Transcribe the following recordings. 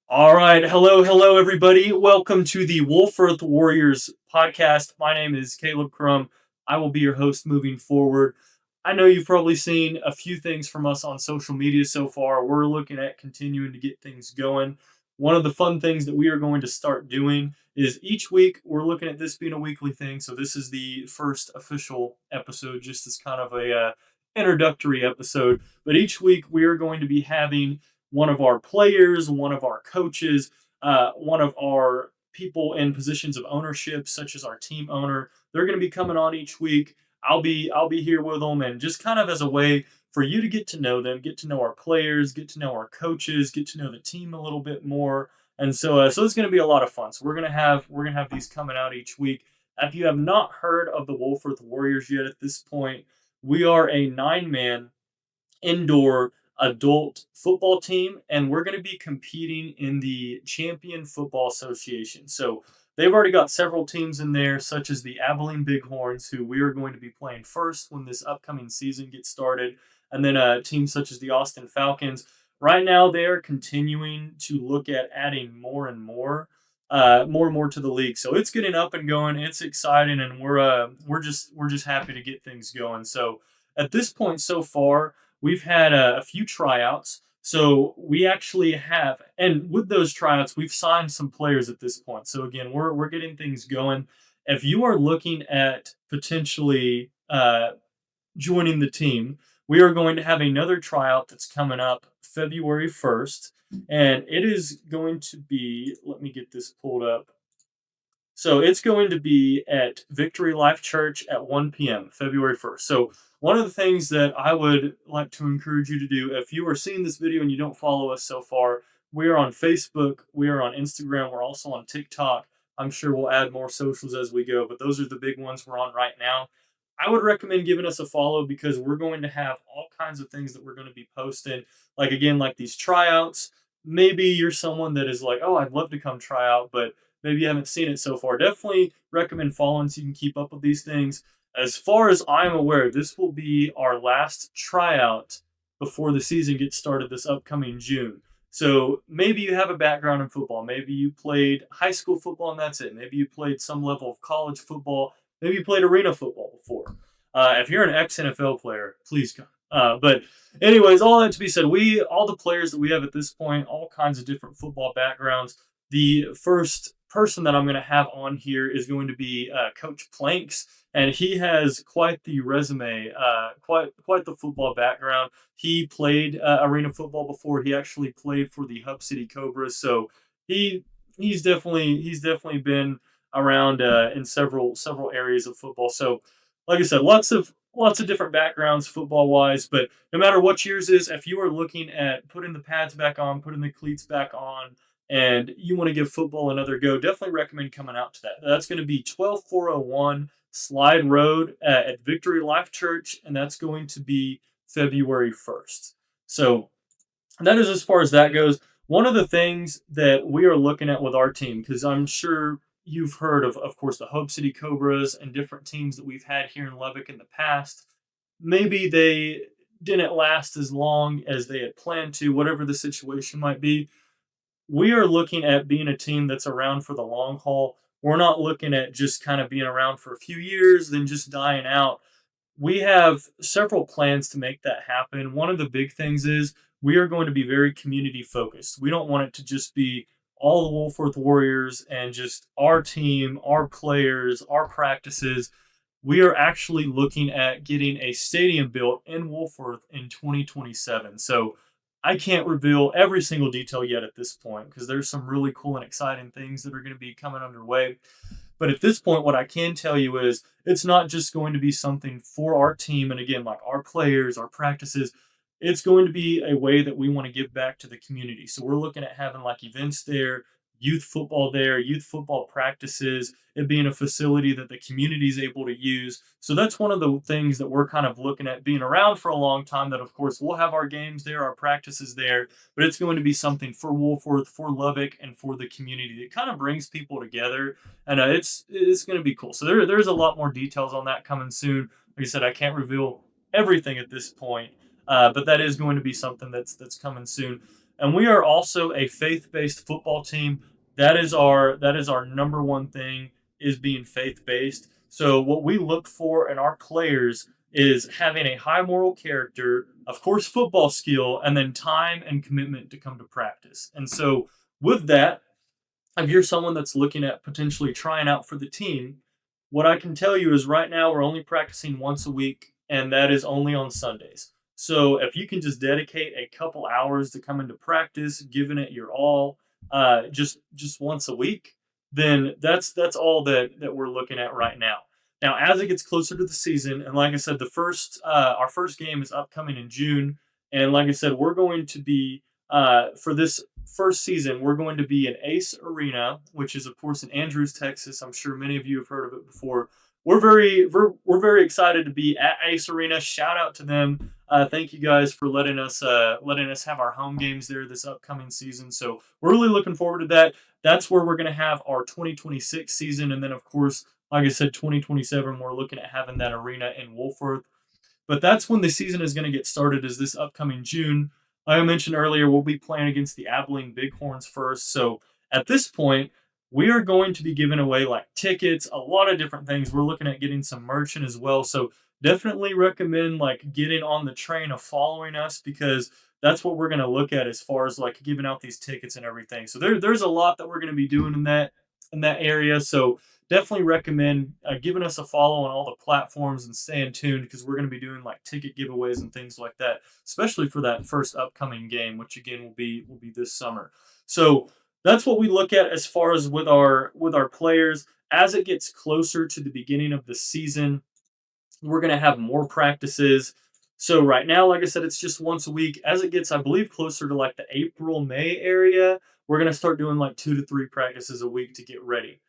All right. Hello, everybody. Welcome to the Wolfforth Warriors podcast. My name is Caleb Crum. I will be your host moving forward. I know you've probably seen a few things from us on social media so far. We're looking at continuing to get things going. One of the fun things that we are going to start doing is each week we're looking at this being a weekly thing. So this is the first official episode, just as kind of a introductory episode. But each week we are going to be having one of our players, one of our coaches, one of our people in positions of ownership, such as our team owner. They're going to be coming on each week. I'll be here with them, and just kind of as a way for you to get to know them, get to know our players, get to know our coaches, get to know the team a little bit more. And so it's going to be a lot of fun. So we're gonna have these coming out each week. If you have not heard of the Wolfforth Warriors yet at this point, we are a 9-man indoor adult football team, and we're going to be competing in the Champion Football Association. So they've already got several teams in there, such as the Abilene Bighorns, who we are going to be playing first when this upcoming season gets started, and then teams such as the Austin Falcons. Right now, they are continuing to look at adding more and more to the league. So it's getting up and going. It's exciting, and we're just happy to get things going. So at this point so far, we've had a few tryouts. So we actually have, and with those tryouts, we've signed some players at this point. So again, we're getting things going. If you are looking at potentially joining the team, we are going to have another tryout that's coming up February 1st. And it is going to be, let me get this pulled up. So it's going to be at Victory Life Church at 1 p.m., February 1st. So one of the things that I would like to encourage you to do, if you are seeing this video and you don't follow us so far, we are on Facebook, we are on Instagram, we're also on TikTok. I'm sure we'll add more socials as we go, but those are the big ones we're on right now. I would recommend giving us a follow because we're going to have all kinds of things that we're going to be posting. Like, again, like these tryouts. Maybe you're someone that is like, oh, I'd love to come try out, but maybe you haven't seen it so far. Definitely recommend following so you can keep up with these things. As far as I'm aware, this will be our last tryout before the season gets started this upcoming June. So maybe you have a background in football. Maybe you played high school football and that's it. Maybe you played some level of college football. Maybe you played arena football before. If you're an ex NFL player, please come. But anyways, all that to be said, all the players that we have at this point, all kinds of different football backgrounds. The first person that I'm going to have on here is going to be Coach Planks, and he has quite the resume, quite the football background. He played arena football before. He actually played for the Hub City Cobras, so he he's definitely been around in several areas of football. So, like I said, lots of different backgrounds football wise, but no matter what yours is, if you are looking at putting the pads back on, putting the cleats back on, and you want to give football another go, definitely recommend coming out to that. That's going to be 12401 Slide Road at Victory Life Church, and that's going to be February 1st. So that is as far as that goes. One of the things that we are looking at with our team, because I'm sure you've heard of course, the Hope City Cobras and different teams that we've had here in Lubbock in the past. Maybe they didn't last as long as they had planned to, whatever the situation might be. We are looking at being a team that's around for the long haul. We're not looking at just kind of being around for a few years, then just dying out. We have several plans to make that happen. One of the big things is we are going to be very community focused. We don't want it to just be all the Wolfforth Warriors and just our team, our players, our practices. We are actually looking at getting a stadium built in Wolfforth in 2027. So I can't reveal every single detail yet at this point because there's some really cool and exciting things that are going to be coming underway. But at this point, what I can tell you is it's not just going to be something for our team and again, like our players, our practices. It's going to be a way that we want to give back to the community. So we're looking at having like events there, youth football practices, it being a facility that the community is able to use. So that's one of the things that we're kind of looking at being around for a long time. That, of course, we'll have our games there, our practices there, but it's going to be something for Wolfforth, for Lubbock, and for the community that kind of brings people together. And it's going to be cool. So there's a lot more details on that coming soon. Like I said, I can't reveal everything at this point, but that is going to be something that's coming soon. And we are also a faith-based football team. That is our number one thing, is being faith-based. So what we look for in our players is having a high moral character, of course, football skill, and then time and commitment to come to practice. And so with that, if you're someone that's looking at potentially trying out for the team, what I can tell you is right now we're only practicing once a week, and that is only on Sundays. So if you can just dedicate a couple hours to come into practice, giving it your all, just once a week, then that's all that we're looking at right now. Now, as it gets closer to the season, and like I said, the first our first game is upcoming in June, and like I said, we're going to be for this first season, we're going to be in Ace Arena, which is of course in Andrews, Texas. I'm sure many of you have heard of it before. We're very excited to be at Ace Arena. Shout out to them. Thank you guys for letting us have our home games there this upcoming season. So we're really looking forward to that. That's where we're going to have our 2026 season, and then of course, like I said, 2027. We're looking at having that arena in Wolfforth. But that's when the season is going to get started, is this upcoming June. Like I mentioned earlier, we'll be playing against the Abilene Bighorns first. So at this point, we are going to be giving away like tickets, a lot of different things. We're looking at getting some merchant as well. So definitely recommend like getting on the train of following us, because that's what we're going to look at as far as like giving out these tickets and everything. So there's a lot that we're going to be doing in that area. So definitely recommend giving us a follow on all the platforms and staying tuned, because we're going to be doing like ticket giveaways and things like that, especially for that first upcoming game, which again will be this summer. So that's what we look at as far as with our players. As it gets closer to the beginning of the season, we're going to have more practices. So right now, like I said, it's just once a week. As it gets, I believe, closer to like the April, May area, we're going to start doing like 2 to 3 practices a week to get ready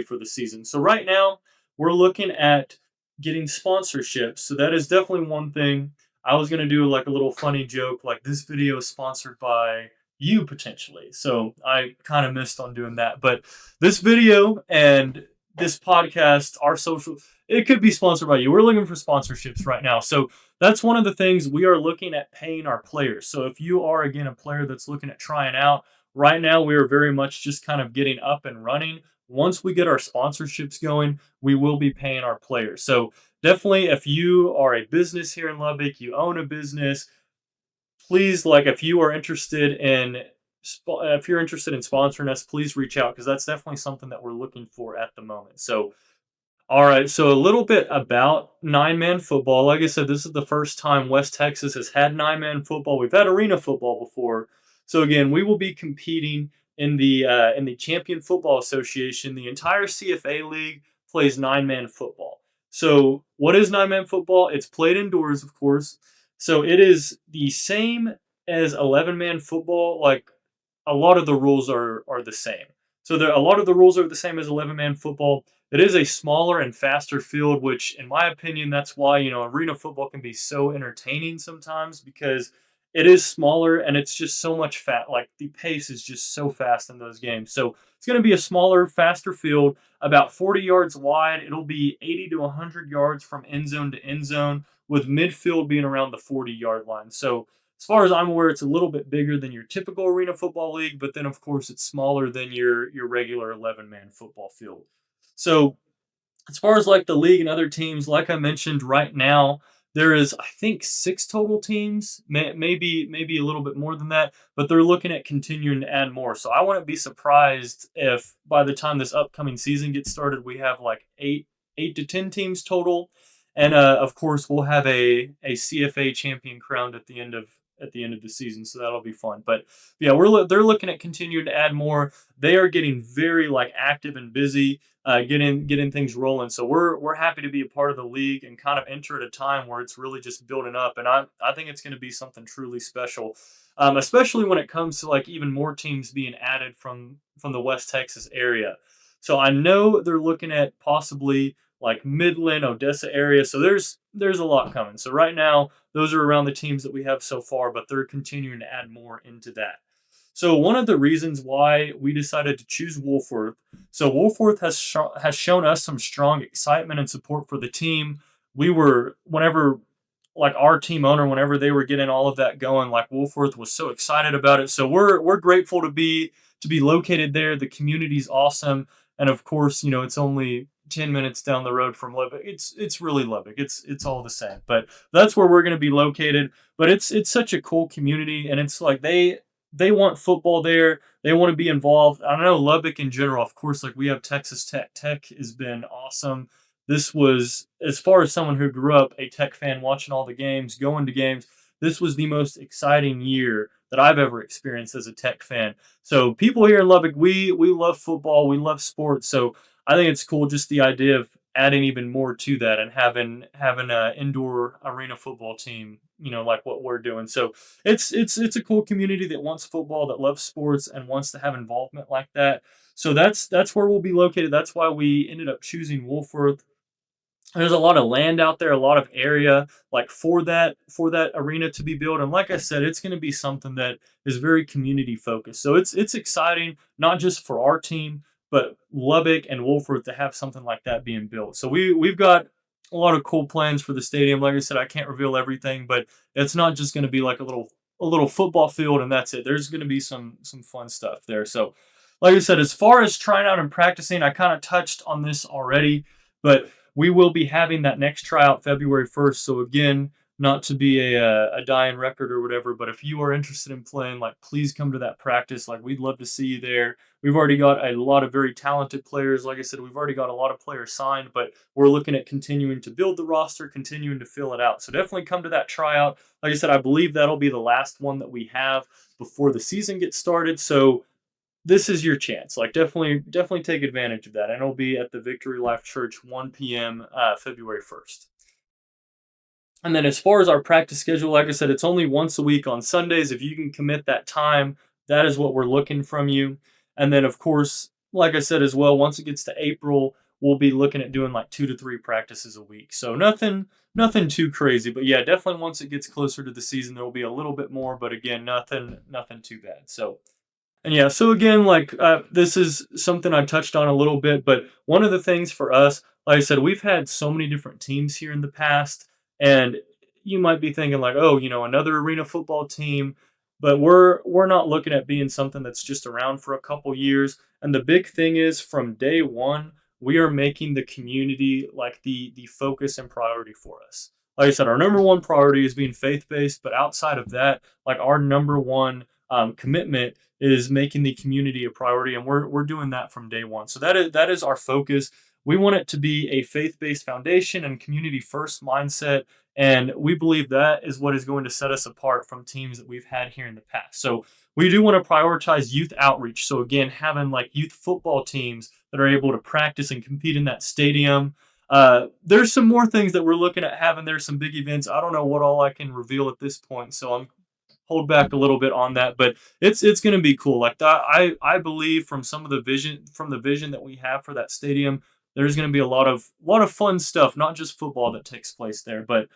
for the season. So right now, we're looking at getting sponsorships. So that is definitely one thing. I was going to do like a little funny joke, like this video is sponsored by you potentially. So I kind of missed on doing that. But this video and this podcast, our social, it could be sponsored by you. We're looking for sponsorships right now. So that's one of the things we are looking at paying our players. So if you are, again, a player that's looking at trying out, right now we are very much just kind of getting up and running. Once we get our sponsorships going, we will be paying our players. So definitely, if you are a business here in Lubbock, you own a business, please, like, if you're interested in sponsoring us, please reach out, because that's definitely something that we're looking for at the moment. So all right, so a little bit about nine-man football. Like I said, this is the first time West Texas has had nine-man football. We've had arena football before. So again, we will be competing in the Champion Football Association. The entire CFA league plays nine-man football. So what is nine-man football? It's played indoors, of course. So it is the same as 11-man football. Like, a lot of the rules are the same. So a lot of the rules are the same as 11-man football. It is a smaller and faster field, which, in my opinion, that's why arena football can be so entertaining sometimes, because it is smaller and it's just so much fat. Like, the pace is just so fast in those games. So it's going to be a smaller, faster field, about 40 yards wide. It'll be 80 to 100 yards from end zone to end zone, with midfield being around the 40-yard line. So as far as I'm aware, it's a little bit bigger than your typical arena football league, but then of course it's smaller than your regular 11-man football field. So as far as like the league and other teams, like I mentioned, right now there is, I think, 6 total teams, maybe a little bit more than that, but they're looking at continuing to add more. So I wouldn't be surprised if by the time this upcoming season gets started, we have like eight to 10 teams total. And of course, we'll have a CFA champion crowned at the end of the season, so that'll be fun. But yeah, they're looking at continuing to add more. They are getting very like active and busy, getting things rolling. So we're happy to be a part of the league and kind of enter at a time where it's really just building up. And I think it's going to be something truly special, especially when it comes to like even more teams being added from the West Texas area. So I know they're looking at possibly like Midland, Odessa area. So there's a lot coming. So right now, those are around the teams that we have so far, but they're continuing to add more into that. So one of the reasons why we decided to choose Wolfforth, so Wolfforth has shown us some strong excitement and support for the team. Whenever like our team owner, whenever they were getting all of that going, like Wolfforth was so excited about it. So we're grateful to be located there. The community's awesome, and of course, it's only 10 minutes down the road from Lubbock. It's really Lubbock. It's all the same. But that's where we're going to be located. But it's such a cool community, and it's like they want football there. They want to be involved. I don't know Lubbock in general. Of course, like we have Texas Tech. Tech has been awesome. This was, as far as someone who grew up a Tech fan, watching all the games, going to games, this was the most exciting year that I've ever experienced as a Tech fan. So people here in Lubbock, we love football, we love sports. So I think it's cool just the idea of adding even more to that and having an indoor arena football team, like what we're doing. So it's a cool community that wants football, that loves sports, and wants to have involvement like that. So that's where we'll be located. That's why we ended up choosing Wolfworth. There's a lot of land out there, a lot of area like for that arena to be built. And like I said, it's going to be something that is very community focused. So it's exciting, not just for our team, but Lubbock and Wolford to have something like that being built. So we've got a lot of cool plans for the stadium. Like I said, I can't reveal everything, but it's not just going to be like a little football field and that's it. There's going to be some fun stuff there. So like I said, as far as trying out and practicing, I kind of touched on this already, but we will be having that next tryout February 1st. So again, not to be a dying record or whatever, but if you are interested in playing, like please come to that practice. Like we'd love to see you there. We've already got a lot of very talented players. Like I said, we've already got a lot of players signed, but we're looking at continuing to build the roster, continuing to fill it out. So definitely come to that tryout. Like I said, I believe that'll be the last one that we have before the season gets started. So this is your chance. Like definitely take advantage of that. And it'll be at the Victory Life Church, 1 p.m. February 1st. And then as far as our practice schedule, like I said, it's only once a week on Sundays. If you can commit that time, that is what we're looking from you. And then of course, like I said as well, once it gets to April, we'll be looking at doing like 2 to 3 practices a week. So nothing too crazy. But yeah, definitely once it gets closer to the season, there will be a little bit more. But again, nothing too bad. So and yeah, so again, like this is something I touched on a little bit, but one of the things for us, like I said, we've had so many different teams here in the past, and you might be thinking like, oh, another arena football team, but we're not looking at being something that's just around for a couple years. And the big thing is, from day one, we are making the community like the focus and priority for us. Like I said, our number one priority is being faith based, but outside of that, like our number one commitment is making the community a priority, and we're doing that from day one. So that is our focus. We want it to be a faith-based foundation and community first mindset, and we believe that is what is going to set us apart from teams that we've had here in the past. So we do want to prioritize youth outreach. So again, having like youth football teams that are able to practice and compete in that stadium. There's some more things that we're looking at having. There's some big events. I don't know what all I can reveal at this point, so I'm hold back a little bit on that, but it's going to be cool. Like that, I believe from the vision that we have for that stadium, there's going to be a lot of fun stuff, not just football that takes place there, but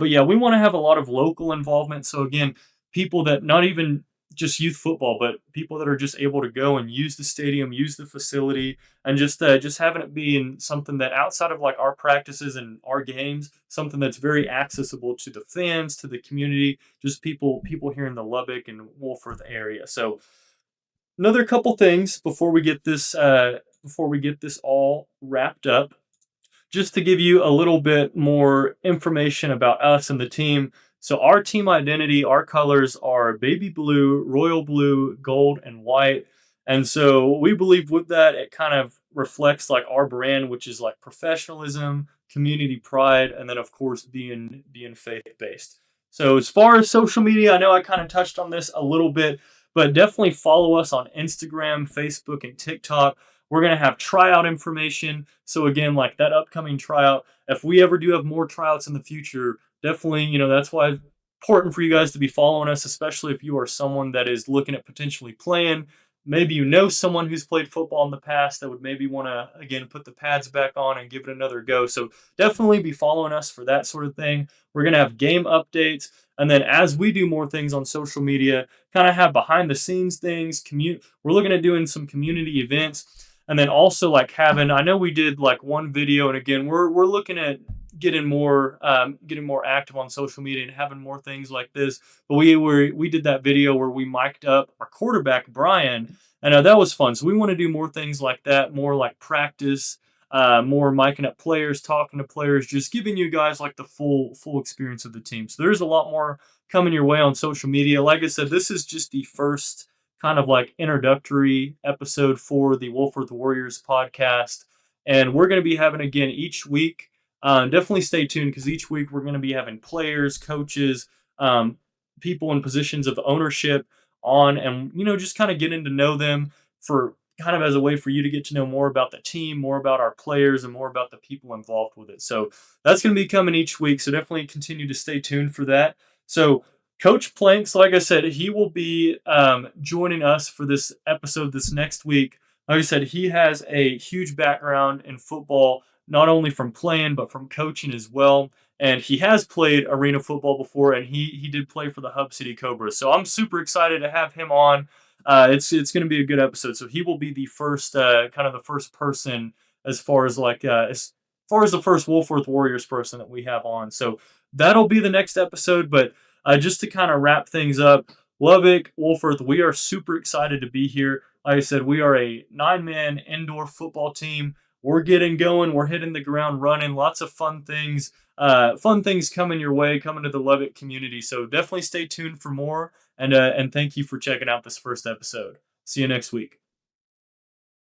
yeah, we want to have a lot of local involvement. So again, people that not even just youth football, but people that are just able to go and use the stadium, use the facility, and just having it be in something that outside of like our practices and our games, something that's very accessible to the fans, to the community, just people here in the Lubbock and Wolfforth area. So another couple things before we get this all wrapped up, just to give you a little bit more information about us and the team. So our team identity, our colors are baby blue, royal blue, gold, and white. And so we believe with that, it kind of reflects like our brand, which is like professionalism, community pride, and then of course being faith based. So as far as social media, I know I kind of touched on this a little bit, but definitely follow us on Instagram, Facebook, and TikTok. We're going to have tryout information. So again, like that upcoming tryout, if we ever do have more tryouts in the future, definitely, that's why it's important for you guys to be following us, especially if you are someone that is looking at potentially playing. Maybe you know someone who's played football in the past that would maybe want to, again, put the pads back on and give it another go. So definitely be following us for that sort of thing. We're going to have game updates. And then as we do more things on social media, kind of have behind the scenes things, we're looking at doing some community events. And then also like having, I know we did like one video, and again, we're looking at getting more active on social media and having more things like this. But we did that video where we mic'd up our quarterback Brian, and that was fun. So we want to do more things like that, more like practice, more micing up players, talking to players, just giving you guys like the full experience of the team. So there's a lot more coming your way on social media. Like I said, this is just the first kind of like introductory episode for the Wolfforth Warriors podcast, and we're going to be having again each week. Definitely stay tuned because each week we're going to be having players, coaches, people in positions of ownership on, and just kind of getting to know them for kind of as a way for you to get to know more about the team, more about our players, and more about the people involved with it. So that's going to be coming each week. So definitely continue to stay tuned for that. So Coach Planks, like I said, he will be joining us for this episode this next week. Like I said, he has a huge background in football, not only from playing but from coaching as well. And he has played arena football before, and he did play for the Hub City Cobras. So I'm super excited to have him on. It's going to be a good episode. So he will be the first kind of the first person as far as the first Wolfforth Warriors person that we have on. So that'll be the next episode. But just to kind of wrap things up, Lubbock, Wolfforth, we are super excited to be here. Like I said, we are a 9-man indoor football team. We're getting going. We're hitting the ground running. Lots of fun things coming your way, coming to the Lubbock community. So definitely stay tuned for more. And thank you for checking out this first episode. See you next week.